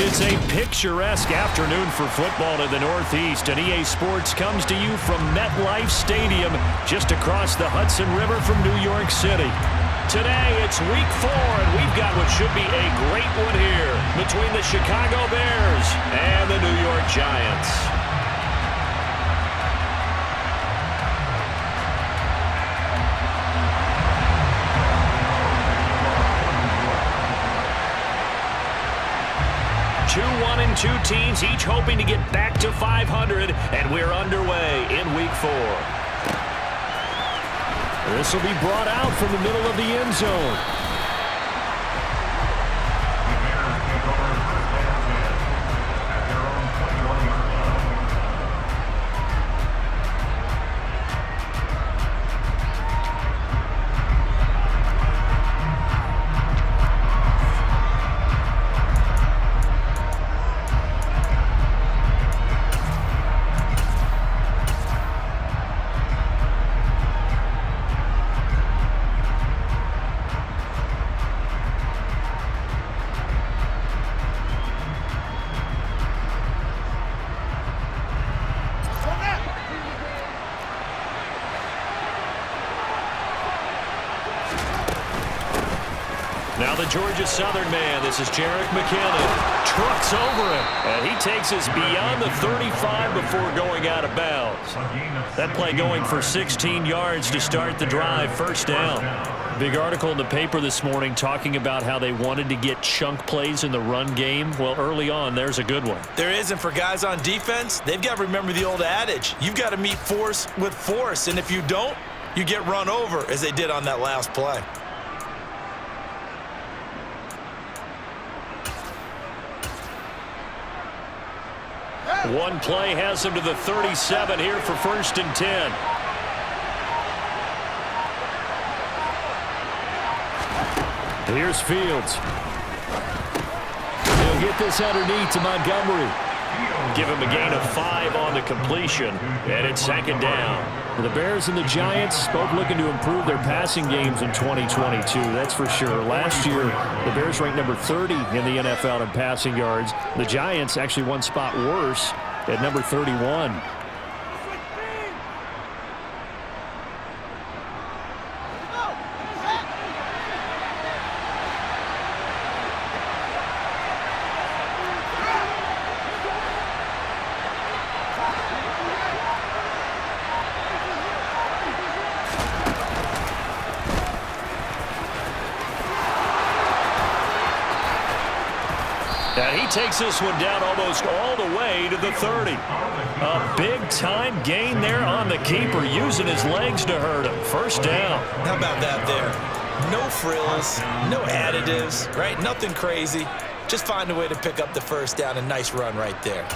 It's a picturesque afternoon for football in the Northeast, and EA Sports comes to you from MetLife Stadium just across the Hudson River from New York City. Today, it's Week 4, and we've got what should be a great one here between the Chicago Bears and the New York Giants. Two 1-2 teams, each hoping to get back to 500, and we're underway in Week 4. This will be brought out from the middle of the end zone. Now the Georgia Southern man, this is Jerick McKinnon, trucks over him, and he takes us beyond the 35 before going out of bounds. That play going for 16 yards to start the drive, first down. Big article in the paper this morning talking about how they wanted to get chunk plays in the run game. Well, early on, there's a good one. There isn't for guys on defense. They've got to remember the old adage. You've got to meet force with force, and if you don't, you get run over, as they did on that last play. One play has him to the 37 here for 1st and 10. Here's Fields. He'll get this underneath to Montgomery. Give him a gain of 5 on the completion, and it's 2nd down. The Bears and the Giants both looking to improve their passing games in 2022, that's for sure. Last year, the Bears ranked number 30 in the NFL in passing yards. The Giants actually one spot worse at number 31. And he takes this one down almost all the way to the 30. A big-time gain there on the keeper, using his legs to hurt him. First down. How about that there? No frills, no additives, right? Nothing crazy. Just find a way to pick up the first down. A nice run right there.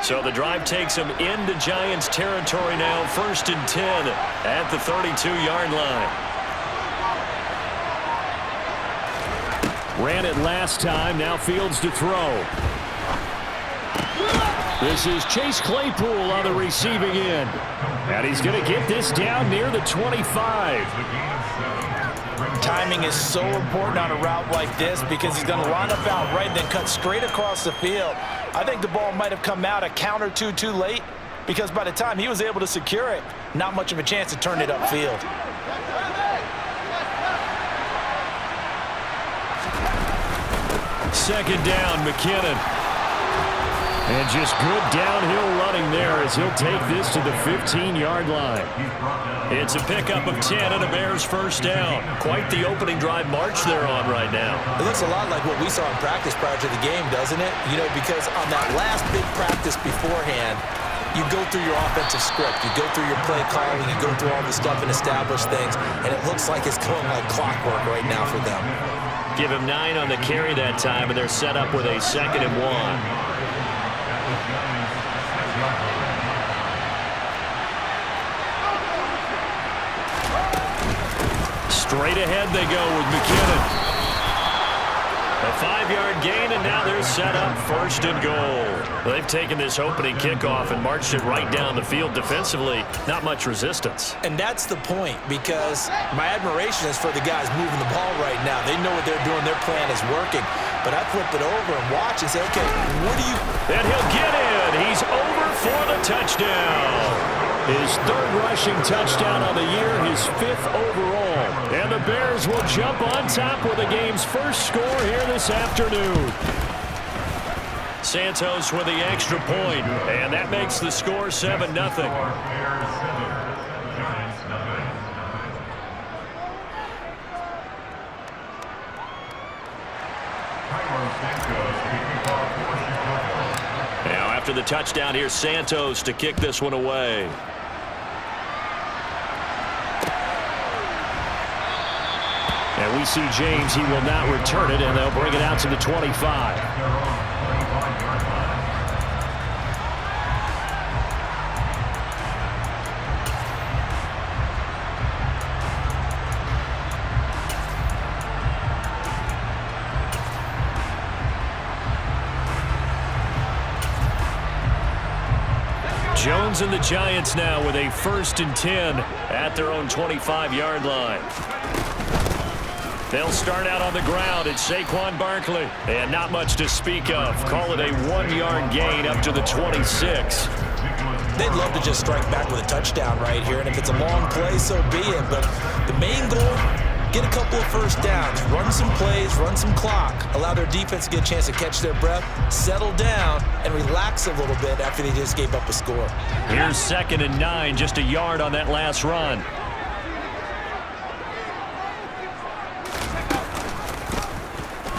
So the drive takes him into Giants territory now, 1st and 10 at the 32-yard line. Ran it last time, now Fields to throw. This is Chase Claypool on the receiving end. And he's going to get this down near the 25. Timing is so important on a route like this because he's going to line up out right and then cut straight across the field. I think the ball might have come out a count or two too late because by the time he was able to secure it, not much of a chance to turn it upfield. Second down, McKinnon. And just good downhill running there as he'll take this to the 15-yard line. It's a pickup of 10 and a Bears first down. Quite the opening drive march they're on right now. It looks a lot like what we saw in practice prior to the game, doesn't it? You know, because on that last big practice beforehand, you go through your offensive script. You go through your play calling. You go through all the stuff and establish things. And it looks like it's going like clockwork right now for them. Give him 9 on the carry that time, and they're set up with a 2nd and 1. Straight ahead they go with McKinnon. A 5-yard gain, and now they're set up 1st and goal. They've taken this opening kickoff and marched it right down the field defensively. Not much resistance. And that's the point, because my admiration is for the guys moving the ball right now. They know what they're doing. Their plan is working. But I flip it over and watch and say, okay, what do you... And he'll get in. He's over for the touchdown. His 3rd rushing touchdown on the year, his 5th overall. And the Bears will jump on top with the game's first score here this afternoon. Santos with the extra point, and that makes the score 7-0. Now after the touchdown, here's Santos to kick this one away. And we see James, he will not return it, and they'll bring it out to the 25. Jones and the Giants now with a 1st and 10 at their own 25-yard line. They'll start out on the ground. It's Saquon Barkley. And not much to speak of. Call it a 1-yard gain up to the 26. They'd love to just strike back with a touchdown right here. And if it's a long play, so be it. But the main goal, get a couple of first downs. Run some plays, run some clock. Allow their defense to get a chance to catch their breath, settle down, and relax a little bit after they just gave up a score. Here's 2nd and 9, just a yard on that last run.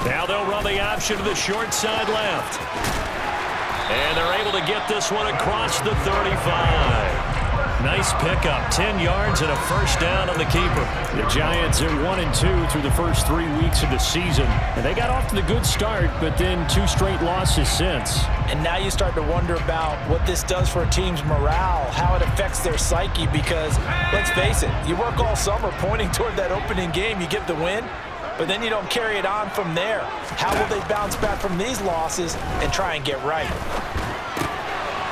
Now they'll run the option to the short side left. And they're able to get this one across the 35. Nice pickup, 10 yards and a first down on the keeper. The Giants are 1-2 through the first 3 weeks of the season. And they got off to the good start, but then 2 straight losses since. And now you start to wonder about what this does for a team's morale, how it affects their psyche, because, let's face it, you work all summer pointing toward that opening game, you get the win, but then you don't carry it on from there. How will they bounce back from these losses and try and get right?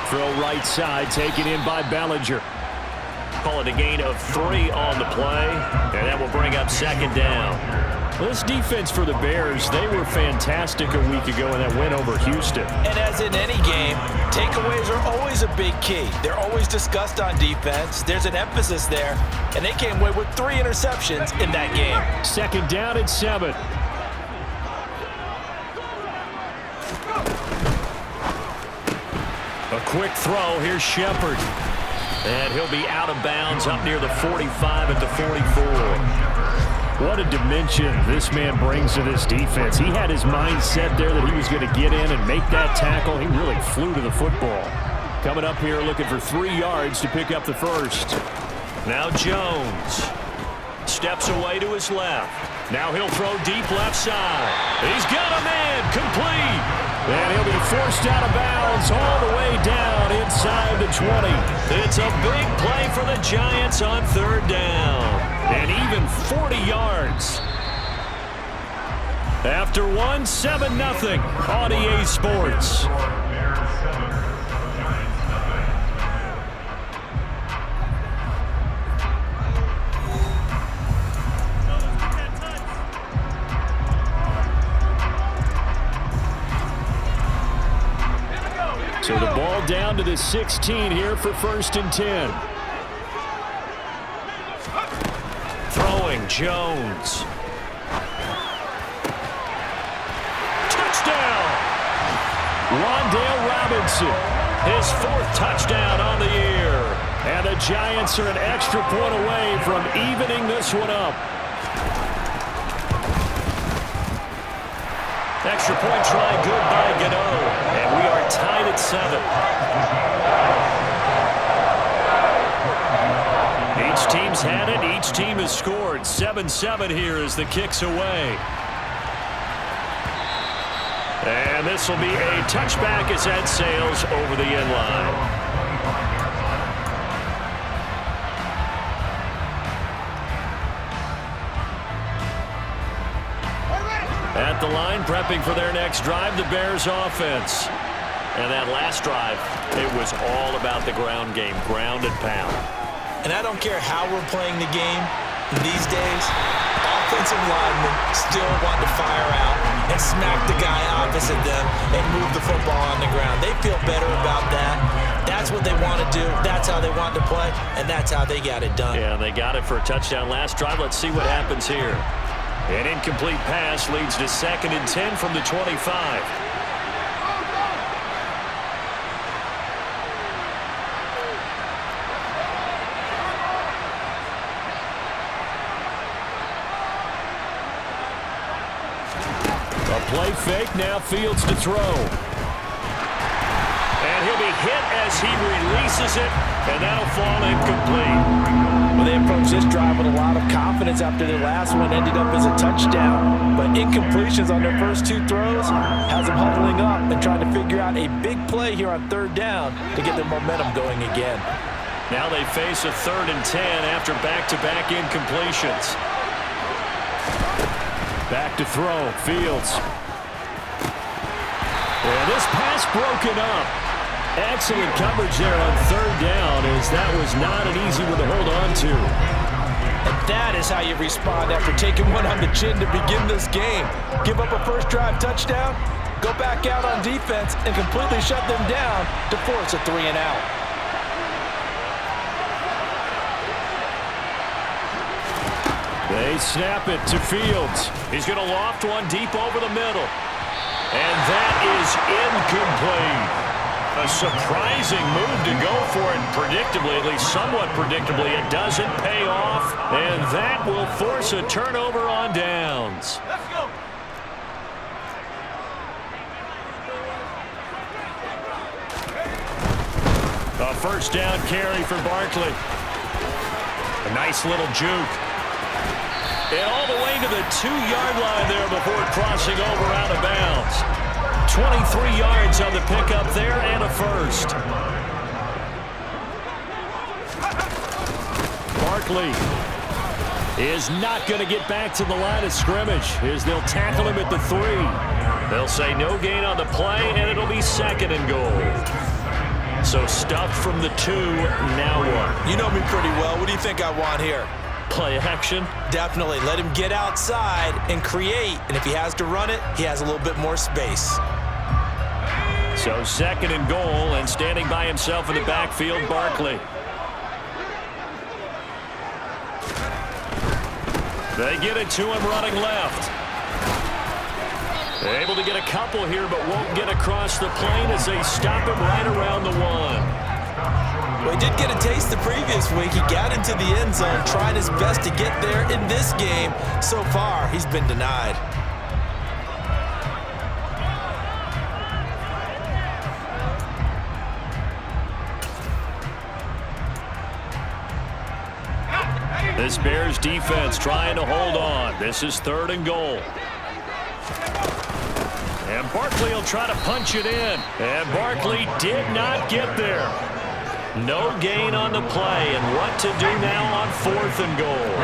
Throw right side, taken in by Bellinger. Call it a gain of 3 on the play, and that will bring up 2nd down. Well, this defense for the Bears, they were fantastic a week ago in that win over Houston. And as in any game, takeaways are always a big key. They're always discussed on defense. There's an emphasis there, and they came away with 3 interceptions in that game. 2nd down and 7. A quick throw. Here's Shepard. And he'll be out of bounds up near the 45 at the 44. What a dimension this man brings to this defense. He had his mind set there that he was going to get in and make that tackle. He really flew to the football. Coming up here looking for 3 yards to pick up the first. Now Jones steps away to his left. Now he'll throw deep left side. He's got a man complete. And he'll be forced out of bounds all the way down inside the 20. It's a big play for the Giants on 3rd down. And even 40 yards. After 7-0 on EA Sports. So the ball down to the 16 here for 1st and 10. Throwing Jones. Touchdown! Wan'Dale Robinson, his 4th touchdown on the year. And the Giants are an extra point away from evening this one up. Extra point try good by Gano. And we are tied at 7. Each team's had it. Each team has scored. 7-7 here as the kick's away. And this will be a touchback as that sails over the end line. At the line, prepping for their next drive, the Bears offense. And that last drive, it was all about the ground game, ground and pound. And I don't care how we're playing the game these days, offensive linemen still want to fire out and smack the guy opposite them and move the football on the ground. They feel better about that. That's what they want to do. That's how they want to play, and that's how they got it done. Yeah, they got it for a touchdown last drive. Let's see what happens here. An incomplete pass leads to 2nd and 10 from the 25. A play fake, now Fields to throw. And he'll be hit as he releases it, and that'll fall incomplete. Well, they approached this drive with a lot of confidence after their last one ended up as a touchdown. But incompletions on their first 2 throws has them huddling up and trying to figure out a big play here on 3rd down to get their momentum going again. Now they face a 3rd and 10 after back-to-back incompletions. Back to throw, Fields. And this pass broken up. Excellent coverage there on 3rd down, as that was not an easy one to hold on to. And that is how you respond after taking one on the chin to begin this game. Give up a first drive touchdown, go back out on defense, and completely shut them down to force a 3 and out. They snap it to Fields. He's going to loft one deep over the middle. And that is incomplete. A surprising move to go for it predictably, at least somewhat predictably. It doesn't pay off, and that will force a turnover on downs. Let's go. A first down carry for Barkley. A nice little juke. And all the way to the 2-yard line there before crossing over out of bounds. 23 yards on the pickup there and a first. Barkley is not going to get back to the line of scrimmage as they'll tackle him at the 3. They'll say no gain on the play, and it'll be 2nd and goal. So stuffed from the 2, now what? You know me pretty well. What do you think I want here? Play action? Definitely. Let him get outside and create. And if he has to run it, he has a little bit more space. So 2nd and goal, and standing by himself in the backfield, Barkley. They get it to him running left. Able to get a couple here, but won't get across the plane as they stop him right around the 1. Well, he did get a taste the previous week. He got into the end zone, trying his best to get there in this game. So far, he's been denied. This Bears defense trying to hold on. This is 3rd and goal. And Barkley will try to punch it in. And Barkley did not get there. No gain on the play. And what to do now on 4th and goal.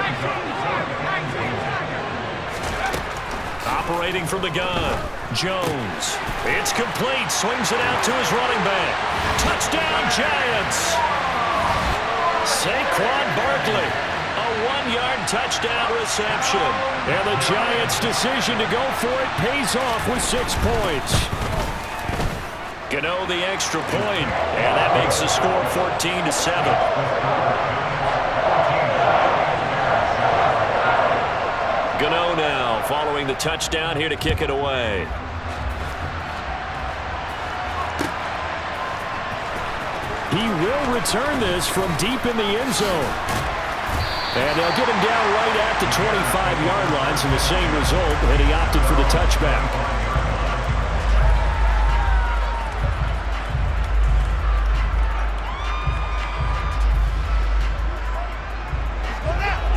Operating from the gun. Jones. It's complete. Swings it out to his running back. Touchdown, Giants. Saquon Barkley. A 1-yard touchdown reception. And the Giants' decision to go for it pays off with 6 points. Gano the extra point, and that makes the score 14-7. Gano now following the touchdown here to kick it away. He will return this from deep in the end zone. And they'll get him down right at the 25-yard lines, and the same result, and he opted for the touchback.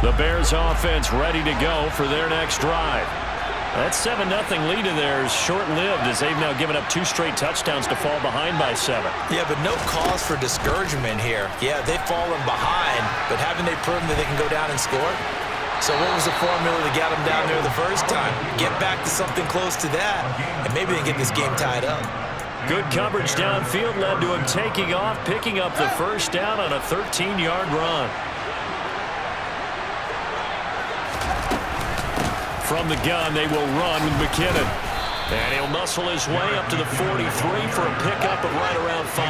The Bears offense ready to go for their next drive. That 7-0 lead in there is short-lived as they've now given up 2 straight touchdowns to fall behind by 7. Yeah, but no cause for discouragement here. Yeah, they've fallen behind, but haven't they proven that they can go down and score? So what was the formula that got them down there the first time? Get back to something close to that, and maybe they get this game tied up. Good coverage downfield led to him taking off, picking up the first down on a 13-yard run. From the gun, they will run with McKinnon. And he'll muscle his way up to the 43 for a pickup of right around 5.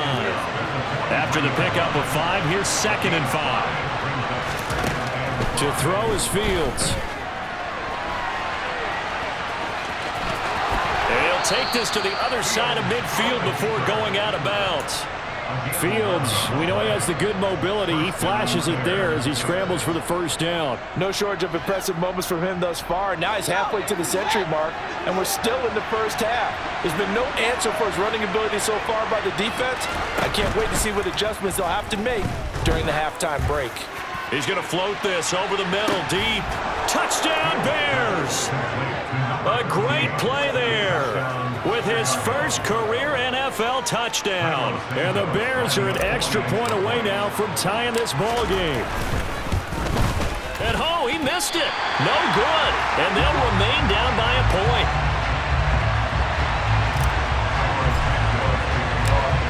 After the pickup of 5, here's 2nd and 5. To throw is Fields. And he'll take this to the other side of midfield before going out of bounds. Fields, we know he has the good mobility. He flashes it there as he scrambles for the first down. No shortage of impressive moments from him thus far. Now he's halfway to the century mark, and we're still in the first half. There's been no answer for his running ability so far by the defense. I can't wait to see what adjustments they'll have to make during the halftime break. He's going to float this over the middle, deep. Touchdown, Bears! A great play there with his first career NFL touchdown. And the Bears are an extra point away now from tying this ball game. And oh, he missed it. No good. And they'll remain down by a point.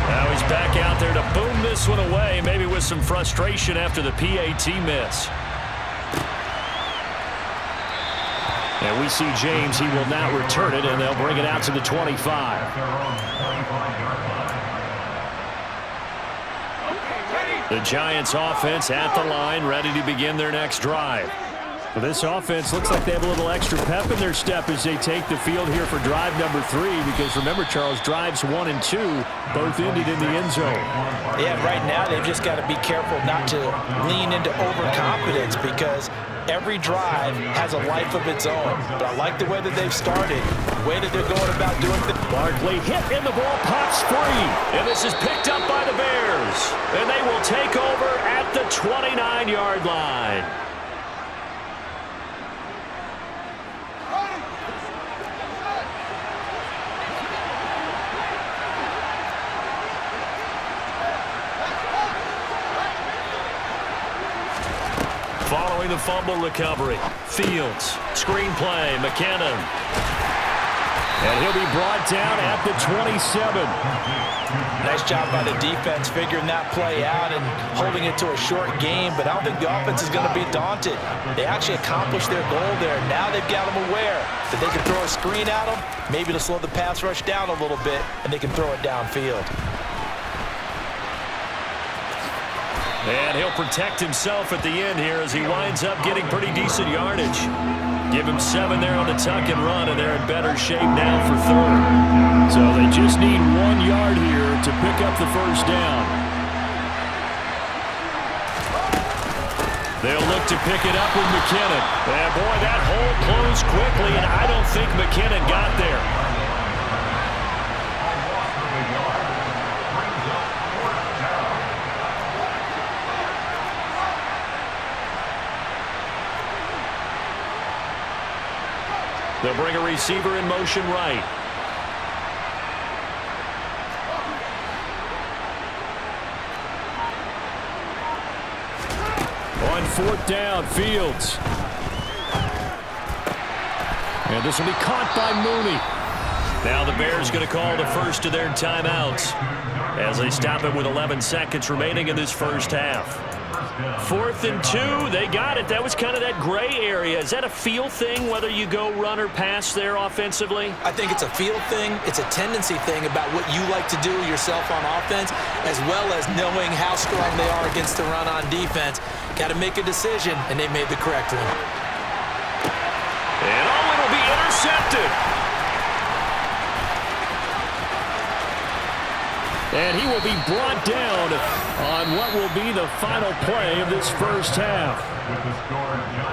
Now he's back out there to boom this one away, maybe with some frustration after the PAT miss. And we see James, he will not return it, and they'll bring it out to the 25. The Giants offense at the line, ready to begin their next drive. Well, this offense looks like they have a little extra pep in their step as they take the field here for drive number 3, because remember, Charles, drives 1 and 2 both ended in the end zone. Yeah, right now they've just got to be careful not to lean into overconfidence, because every drive has a life of its own. But I like the way that they've started, the way that they're going about doing things. Barkley hit in the ball, pops free. And this is picked up by the Bears. And they will take over at the 29-yard line. Following the fumble recovery, Fields, screen play, McKinnon. And he'll be brought down at the 27. Nice job by the defense figuring that play out and holding it to a short game, but I don't think the offense is going to be daunted. They actually accomplished their goal there. Now they've got them aware that they can throw a screen at them, maybe to slow the pass rush down a little bit, and they can throw it downfield. And he'll protect himself at the end here as he winds up getting pretty decent yardage. Give him 7 there on the tuck and run, and they're in better shape now for 3rd. So they just need 1 yard here to pick up the first down. They'll look to pick it up with McKinnon. And boy, that hole closed quickly, and I don't think McKinnon got there. They'll bring a receiver in motion right. On 4th down, Fields. And this will be caught by Mooney. Now the Bears going to call the first of their timeouts as they stop it with 11 seconds remaining in this first half. 4th and 2, they got it. That was kind of that gray area. Is that a feel thing, whether you go run or pass there offensively? I think it's a feel thing. It's a tendency thing about what you like to do yourself on offense, as well as knowing how strong they are against the run on defense. Got to make a decision, and they made the correct one. And oh, it'll be intercepted. And he will be brought down on what will be the final play of this first half.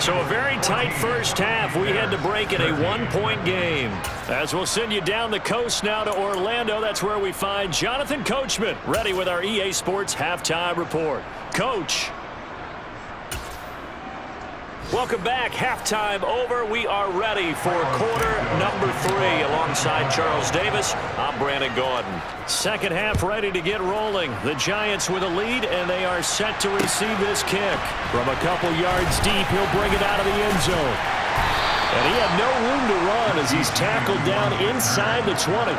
So a very tight first half. We had to break in a 1-point game. As we'll send you down the coast now to Orlando, that's where we find Jonathan Coachman ready with our EA Sports Halftime Report. Coach. Welcome back. Halftime over. We are ready for quarter number 3. Alongside Charles Davis, I'm Brandon Gordon. Second half ready to get rolling. The Giants with a lead, and they are set to receive this kick. From a couple yards deep, he'll bring it out of the end zone. And he had no room to run as he's tackled down inside the 20.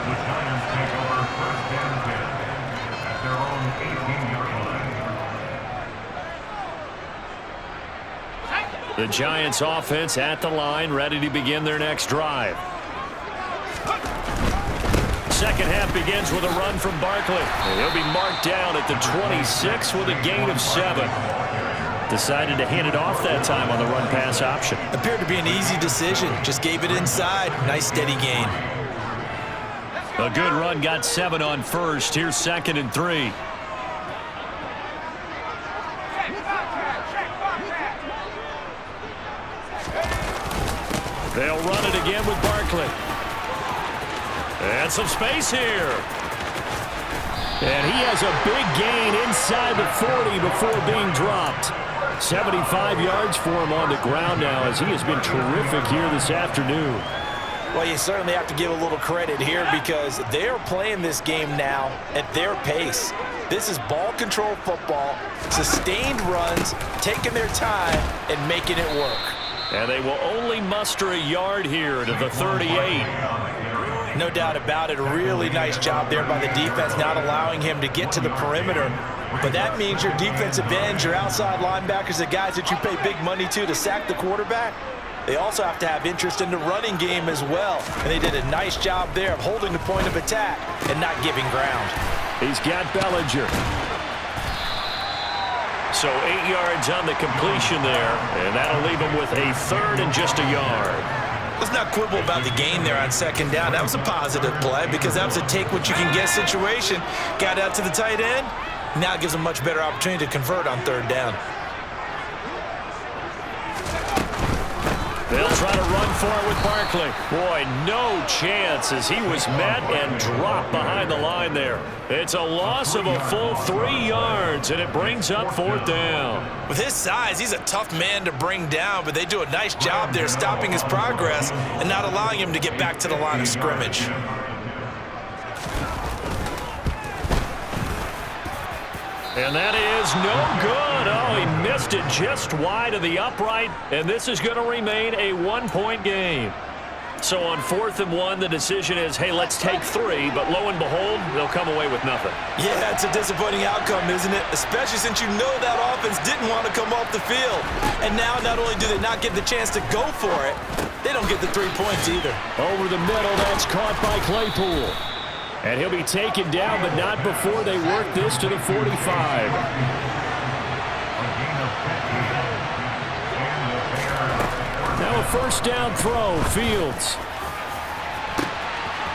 The Giants offense at the line, ready to begin their next drive. Second half begins with a run from Barkley. And he'll be marked down at the 26 with a gain of 7. Decided to hand it off that time on the run-pass option. Appeared to be an easy decision. Just gave it inside. Nice steady gain. A good run, got 7 on first. Here's 2nd and 3. They'll run it again with Barkley. And some space here. And he has a big gain inside the 40 before being dropped. 75 yards for him on the ground now as he has been terrific here this afternoon. Well, you certainly have to give a little credit here because they are playing this game now at their pace. This is ball control football, sustained runs, taking their time and making it work. And they will only muster a yard here to the 38. No doubt about it. A really nice job there by the defense, not allowing him to get to the perimeter. But that means your defensive ends, your outside linebackers, the guys that you pay big money to sack the quarterback, they also have to have interest in the running game as well. And they did a nice job there of holding the point of attack and not giving ground. He's got Bellinger. So 8 yards on the completion there, and that'll leave him with a 3rd and just a yard. Let's not quibble about the gain there on 2nd down. That was a positive play because that was a take-what-you-can-get situation. Got out to the tight end. Now it gives them a much better opportunity to convert on 3rd down. They'll try to run for it with Barkley. Boy, no chance as he was met and dropped behind the line there. It's a loss of a full 3 yards, and it brings up 4th down. With his size, he's a tough man to bring down, but they do a nice job there stopping his progress and not allowing him to get back to the line of scrimmage. And that is no good. Oh, he missed it just wide of the upright, and this is going to remain a 1-point game. So on 4th and 1, the decision is, hey, let's take 3, but lo and behold, they'll come away with nothing. Yeah, it's a disappointing outcome, isn't it? Especially since you know that offense didn't want to come off the field. And now not only do they not get the chance to go for it, they don't get the 3 points either. Over the middle, that's caught by Claypool. And he'll be taken down, but not before they work this to the 45. Now a 1st down throw, Fields.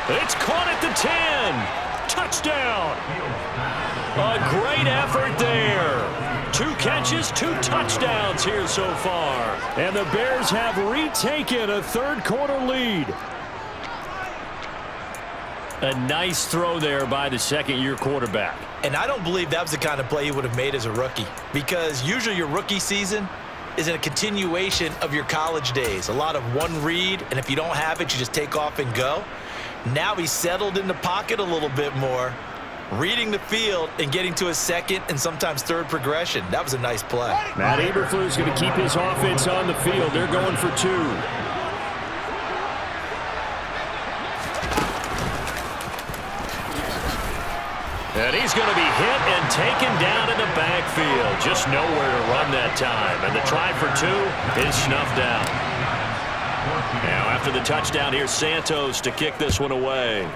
It's caught at the 10. Touchdown. A great effort there. 2 catches, 2 touchdowns here so far. And the Bears have retaken a 3rd quarter lead. A nice throw there by the 2nd-year quarterback. And I don't believe that was the kind of play he would have made as a rookie, because usually your rookie season is in a continuation of your college days. A lot of one read, and if you don't have it, you just take off and go. Now he's settled in the pocket a little bit more, reading the field and getting to his 2nd and sometimes 3rd progression. That was a nice play. Matt Eberflus going to keep his offense on the field. They're going for 2. And he's going to be hit and taken down in the backfield. Just nowhere to run that time. And the try for 2 is snuffed out. Now after the touchdown, here's Santos to kick this one away.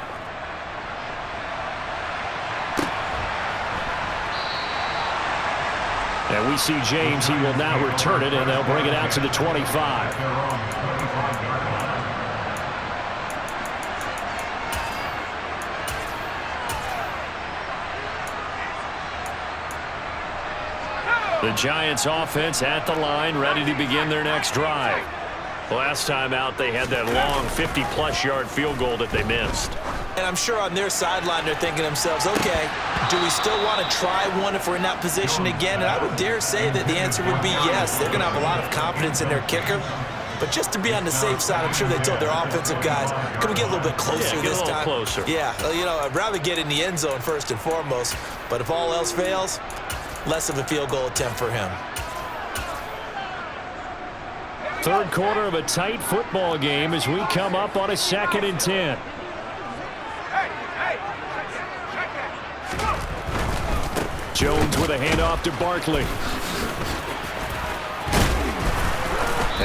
And we see James. He will now return it, and they'll bring it out to the 25. The Giants offense at the line, ready to begin their next drive. Last time out, they had that long 50-plus yard field goal that they missed. And I'm sure on their sideline they're thinking to themselves, okay, do we still want to try one if we're in that position again? And I would dare say that the answer would be yes. They're going to have a lot of confidence in their kicker. But just to be on the safe side, I'm sure they told their offensive guys, can we get a little bit closer this time? Closer. Yeah, you know, I'd rather get in the end zone first and foremost. But if all else fails, less of a field goal attempt for him. Third quarter of a tight football game as we come up on a 2nd and 10. Jones with a handoff to Barkley.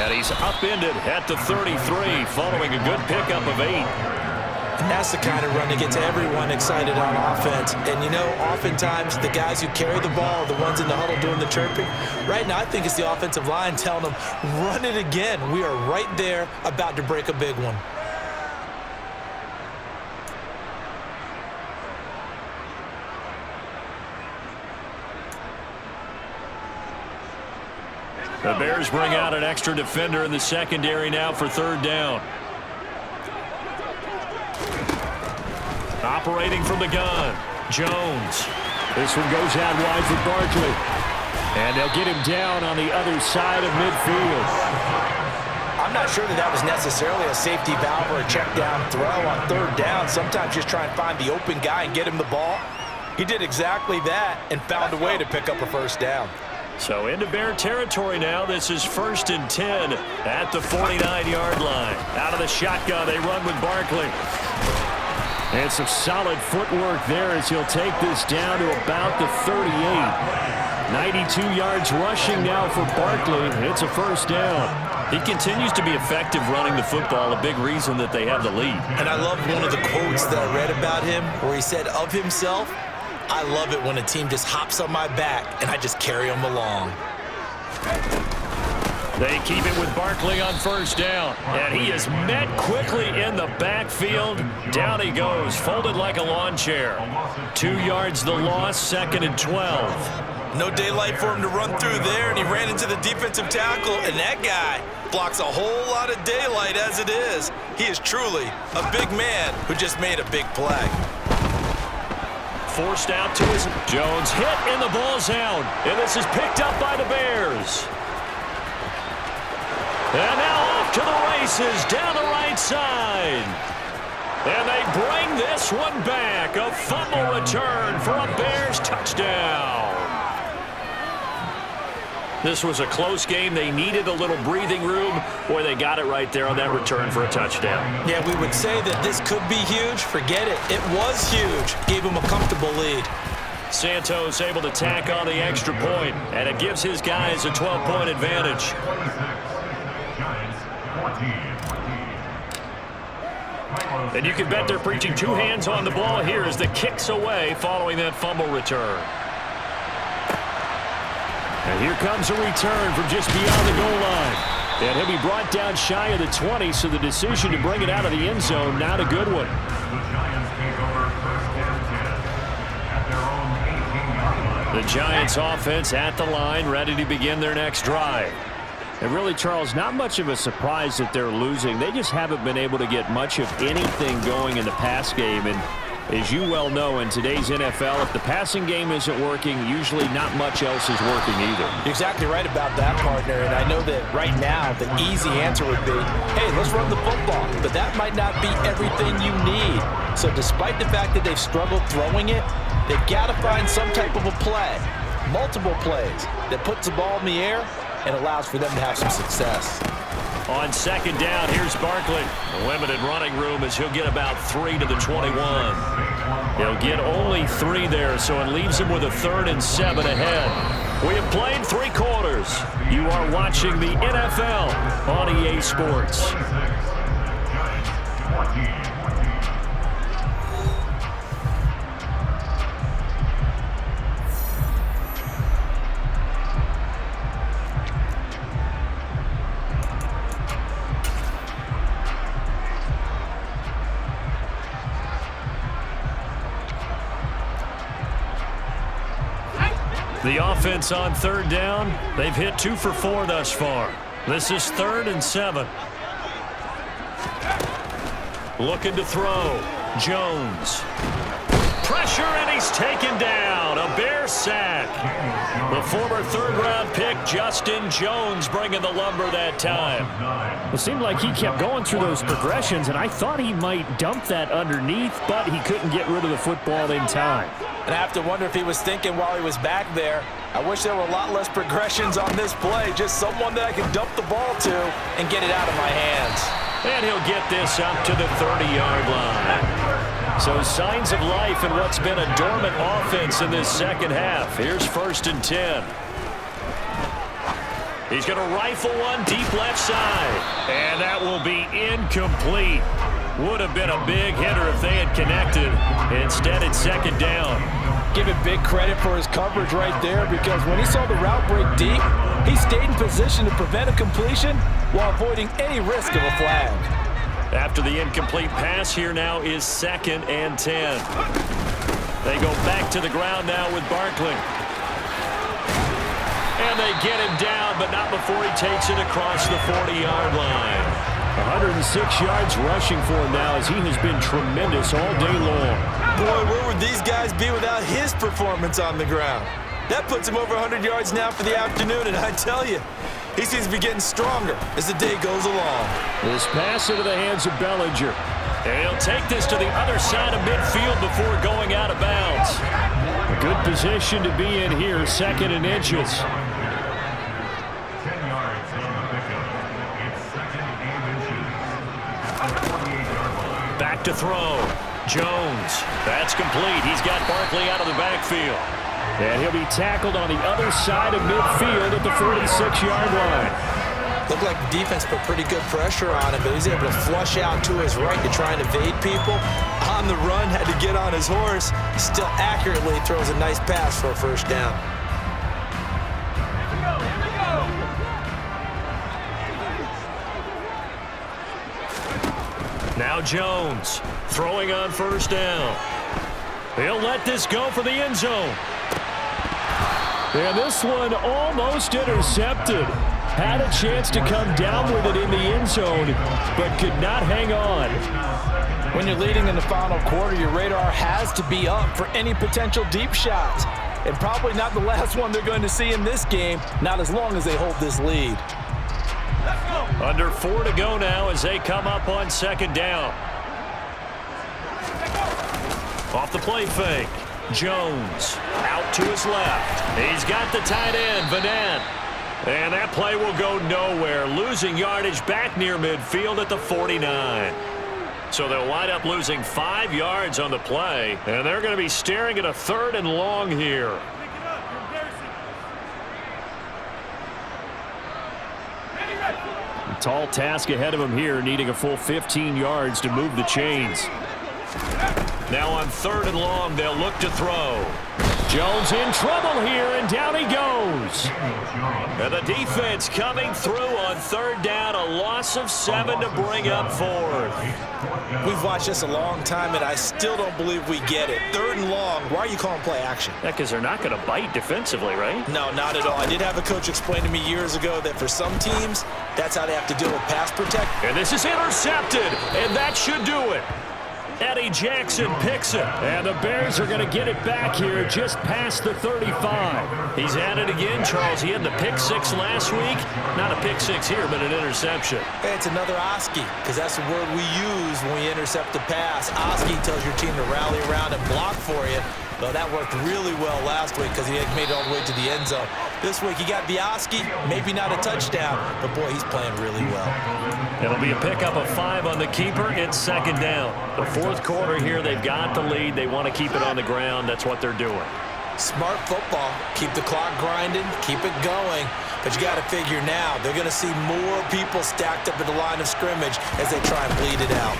And he's upended at the 33 following a good pickup of 8. And that's the kind of run that gets everyone excited on offense. And, you know, oftentimes the guys who carry the ball are the ones in the huddle doing the chirping. Right now, I think it's the offensive line telling them, run it again. We are right there about to break a big one. The Bears bring out an extra defender in the secondary now for 3rd down. Operating from the gun, Jones. This one goes out wide for Barkley. And they'll get him down on the other side of midfield. I'm not sure that was necessarily a safety valve or a check down throw on 3rd down. Sometimes just try and find the open guy and get him the ball. He did exactly that and found a way to pick up a 1st down. So into Bear territory now. This is 1st and 10 at the 49-yard line. Out of the shotgun, they run with Barkley. And some solid footwork there as he'll take this down to about the 38. 92 yards rushing now for Barkley. It's a 1st down. He continues to be effective running the football, a big reason that they have the lead. And I love one of the quotes that I read about him where he said of himself, I love it when a team just hops on my back and I just carry them along. They keep it with Barkley on 1st down. And he is met quickly in the backfield. Down he goes, folded like a lawn chair. 2 yards the loss, 2nd and 12. No daylight for him to run through there, and he ran into the defensive tackle, and that guy blocks a whole lot of daylight as it is. He is truly a big man who just made a big play. Forced out to his Jones, hit and the ball's out. And this is picked up by the Bears. And now off to the races down the right side. And they bring this one back. A fumble return for a Bears touchdown. This was a close game. They needed a little breathing room. Boy, they got it right there on that return for a touchdown. Yeah, we would say that this could be huge. Forget it. It was huge. Gave him a comfortable lead. Santos able to tack on the extra point, and it gives his guys a 12-point advantage. And you can bet they're preaching 2 hands on the ball here as the kick's away following that fumble return. And here comes a return from just beyond the goal line. And he'll be brought down shy of the 20, so the decision to bring it out of the end zone, not a good one. The Giants offense at the line, ready to begin their next drive. And really, Charles, not much of a surprise that they're losing. They just haven't been able to get much of anything going in the pass game. And as you well know, in today's NFL, if the passing game isn't working, usually not much else is working either. You're exactly right about that, partner. And I know that right now the easy answer would be, hey, let's run the football. But that might not be everything you need. So despite the fact that they've struggled throwing it, they've got to find some type of a play, multiple plays, that puts the ball in the air and allows for them to have some success. On 2nd down, here's Barkley. Limited running room as he'll get about 3 to the 21. He'll get only 3 there, so it leaves him with a 3rd and 7 ahead. We have played 3 quarters. You are watching the NFL on EA Sports. The offense on 3rd down, they've hit 2 for 4 thus far. This is 3rd and 7. Looking to throw. Jones. Pressure, and he's taken down. A Bear sack. The former third-round pick, Justin Jones, bringing the lumber that time. It seemed like he kept going through those progressions, and I thought he might dump that underneath, but he couldn't get rid of the football in time. And I have to wonder if he was thinking while he was back there, I wish there were a lot less progressions on this play. Just someone that I can dump the ball to and get it out of my hands. And he'll get this up to the 30-yard line. So signs of life in what's been a dormant offense in this second half. Here's 1st and 10. He's going to rifle one deep left side. And that will be incomplete. Would have been a big hitter if they had connected. Instead, it's 2nd down. Give it big credit for his coverage right there, because when he saw the route break deep, he stayed in position to prevent a completion while avoiding any risk of a flag. After the incomplete pass, here now is 2nd and 10. They go back to the ground now with Barkley. And they get him down, but not before he takes it across the 40-yard line. 106 yards rushing for him now, as he has been tremendous all day long. Boy, where would these guys be without his performance on the ground? That puts him over 100 yards now for the afternoon, and I tell you, he seems to be getting stronger as the day goes along. This pass into the hands of Bellinger. And he'll take this to the other side of midfield before going out of bounds. A good position to be in here, 2nd and inches. 10 yards on the pickup. It's 2nd and inches. At the 48-yard line. Back to throw. Jones. That's complete. He's got Barkley out of the backfield. And he'll be tackled on the other side of midfield at the 46-yard line. Looked like the defense put pretty good pressure on him, but he's able to flush out to his right to try and evade people. On the run, had to get on his horse. Still accurately throws a nice pass for a 1st down. Now Jones throwing on 1st down. He'll let this go for the end zone. And this one almost intercepted. Had a chance to come down with it in the end zone, but could not hang on. When you're leading in the final quarter, your radar has to be up for any potential deep shots. And probably not the last one they're going to see in this game, not as long as they hold this lead. Under 4 to go now as they come up on 2nd down. Off the play fake. Jones out to his left. He's got the tight end, Vanette. And that play will go nowhere. Losing yardage back near midfield at the 49. So they'll wind up losing 5 yards on the play. And they're going to be staring at a 3rd and long here. A tall task ahead of him here, needing a full 15 yards to move the chains. Now on 3rd and long, they'll look to throw. Jones in trouble here, and down he goes. And the defense coming through on 3rd down, a loss of 7 to bring up 4th. We've watched this a long time, and I still don't believe we get it. 3rd and long, why are you calling play action? Yeah, because they're not going to bite defensively, right? No, not at all. I did have a coach explain to me years ago that for some teams, that's how they have to deal with pass protect. And this is intercepted, and that should do it. Eddie Jackson picks it. And the Bears are going to get it back here just past the 35. He's at it again, Charles. He had the pick 6 last week. Not a pick 6 here, but an interception. Hey, it's another Oski, because that's the word we use when we intercept a pass. Oski tells your team to rally around and block for you. Well, that worked really well last week because he had made it all the way to the end zone. This week, he got Bioski, maybe not a touchdown, but boy, he's playing really well. It'll be a pickup of 5 on the keeper. It's 2nd down. The 4th quarter here, they've got the lead. They want to keep it on the ground. That's what they're doing. Smart football. Keep the clock grinding, keep it going. But you got to figure now, they're going to see more people stacked up at the line of scrimmage as they try and bleed it out.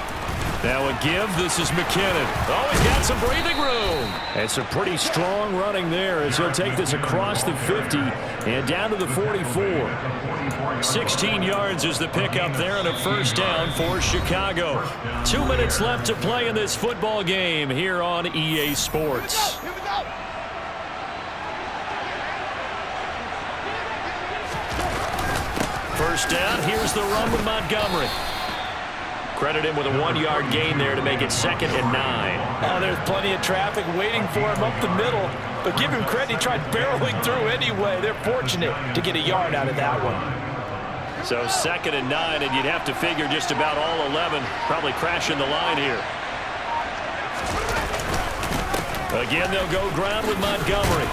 Now a give. This is McKinnon. Oh, he's got some breathing room. And some pretty strong running there as he'll take this across the 50 and down to the 44. 16 yards is the pickup there and a 1st down for Chicago. 2 minutes left to play in this football game here on EA Sports. First down. Here's the run with Montgomery. Credit him with a 1-yard gain there to make it 2nd and 9. Oh, there's plenty of traffic waiting for him up the middle. But give him credit, he tried barreling through anyway. They're fortunate to get a yard out of that one. So 2nd and 9, and you'd have to figure just about all 11 probably crashing the line here. Again, they'll go ground with Montgomery.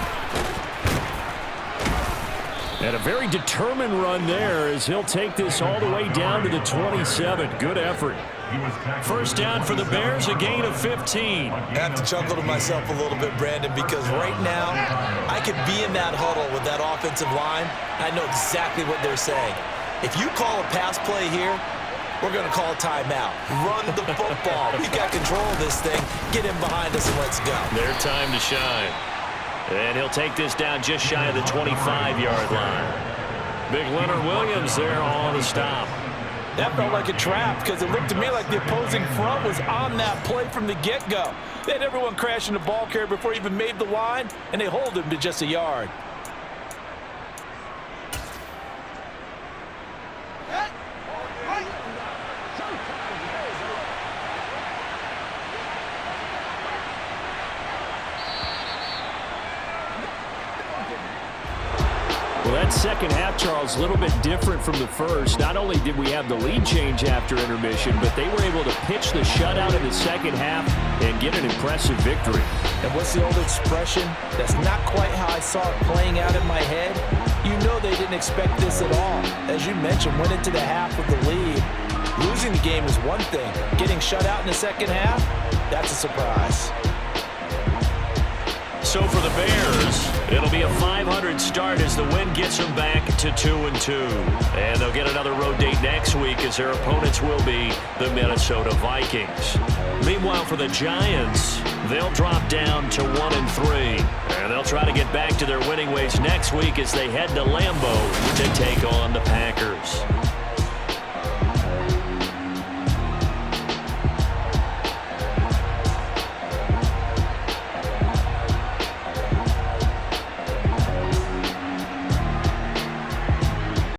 And a very determined run there as he'll take this all the way down to the 27. Good effort. First down for the Bears, a gain of 15. I have to chuckle to myself a little bit, Brandon, because right now I could be in that huddle with that offensive line. I know exactly what they're saying. If you call a pass play here, we're going to call a timeout. Run the football. We've got control of this thing. Get in behind us and let's go. Their time to shine. And he'll take this down just shy of the 25-yard line. Big Leonard Williams there on the stop. That felt like a trap because it looked to me like the opposing front was on that play from the get-go. They had everyone crashing the ball carrier before he even made the line, and they hold him to just a yard. Well, that second half, Charles, a little bit different from the first. Not only did we have the lead change after intermission, but they were able to pitch the shutout in the second half and get an impressive victory. And what's the old expression? That's not quite how I saw it playing out in my head. You know they didn't expect this at all. As you mentioned, went into the half with the lead. Losing the game is one thing. Getting shut out in the second half, that's a surprise. So for the Bears, it'll be a 500 start as the win gets them back to 2-2. And they'll get another road date next week as their opponents will be the Minnesota Vikings. Meanwhile, for the Giants, they'll drop down to 1-3. And they'll try to get back to their winning ways next week as they head to Lambeau to take on the Packers.